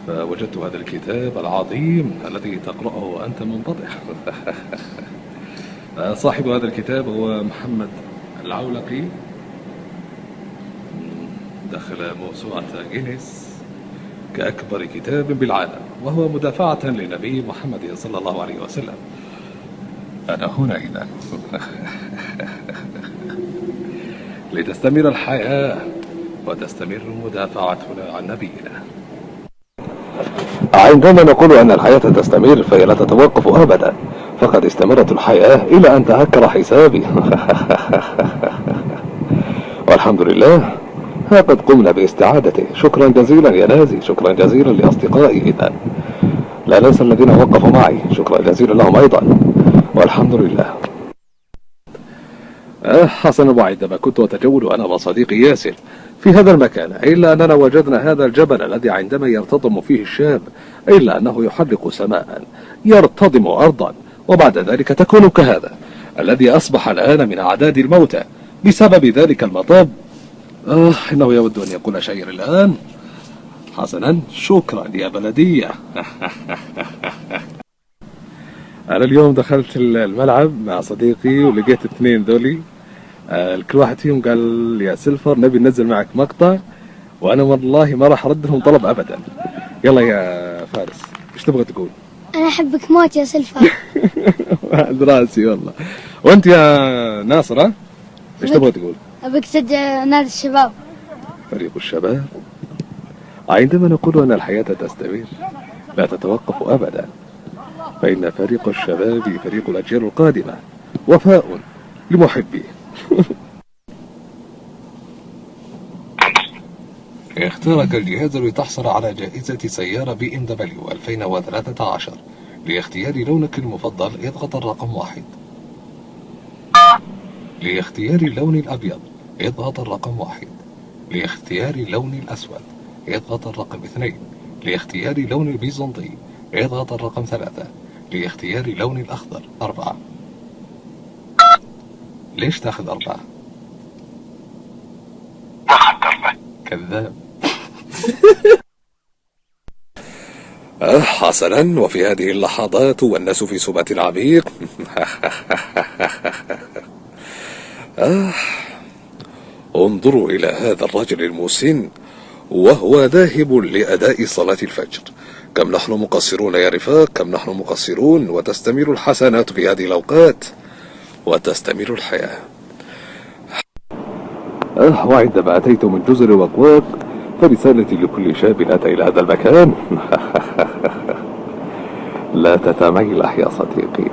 فوجدت هذا الكتاب العظيم الذي تقرأه وأنت منبطح. صاحب هذا الكتاب هو محمد العولقي، دخل موسوعة جينيس كأكبر كتاب بالعالم، وهو مدافعة لنبي محمد صلى الله عليه وسلم. أنا هنا إذا لتستمر الحياة وتستمر مدافعتنا عن نبينا. عندما نقول أن الحياة تستمر فهي لا تتوقف أبدا، فقد استمرت الحياة إلى أن تهكر حسابي. والحمد لله ها قد قمنا باستعادته. شكرا جزيلا يا نازي، شكرا جزيلا لأصدقائي إذا لا ننسى الذين وقفوا معي، شكرا جزيلا لهم أيضا، والحمد لله. حسنا، وعندما كنت أتجول أنا وصديقي ياسر في هذا المكان، إلا أننا وجدنا هذا الجبل الذي عندما يرتطم فيه الشاب إلا أنه يحرق سماء، يرتطم أرضا، وبعد ذلك تكون كهذا الذي أصبح الآن من أعداد الموتى بسبب ذلك المطب. إنه يود أن يقول شيئا الآن. حسنا، شكرا يا بلدية. أنا اليوم دخلت الملعب مع صديقي ولقيت اثنين ذولي، كل واحد فيهم قال يا سيلفر نبي ننزل معك مقطع، وأنا والله ما راح أرد لهم طلب أبدا. يلا يا فارس، إيش تبغى تقول؟ أنا أحبك موت يا سيلفر. عند راسي والله. وأنت يا ناصرة إيش تبغى تقول؟ أبيك تشجع نادي الشباب. فريق الشباب. عندما نقول أن الحياة تستمر لا تتوقف أبدا، فإن فريق الشباب فريق الأجيال القادمة، وفاء لمحبيه. اختارك الجهاز لتحصل على جائزة سيارة BMW 2013. لاختيار لونك المفضل اضغط الرقم 1. لاختيار اللون الأبيض اضغط الرقم 1. لاختيار اللون الأسود اضغط الرقم 2. لاختيار اللون البيزنطي اضغط الرقم 3. لاختيار اللون الأخضر 4. ليش تاخذ 4؟ ما خطر. كذاب. حسنا، وفي هذه اللحظات والناس في سبات عميق. انظروا إلى هذا الرجل المسن وهو ذاهب لأداء صلاة الفجر. كم نحن مقصرون يا رفاق، كم نحن مقصرون، وتستمر الحسنات في هذه الأوقات وتستمر الحياة. وعندما أتيت من جزر وقواق فرسالتي لكل شاب أتى إلى هذا المكان. لا تتميلح يا صديقي،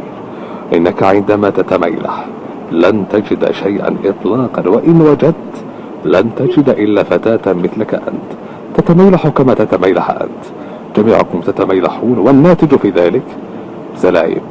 إنك عندما تتميلح لن تجد شيئا إطلاقا، وإن وجدت لن تجد إلا فتاة مثلك أنت تتميلح كما تتميلح أنت. جميعكم تتميلحون، والناتج في ذلك زلايب.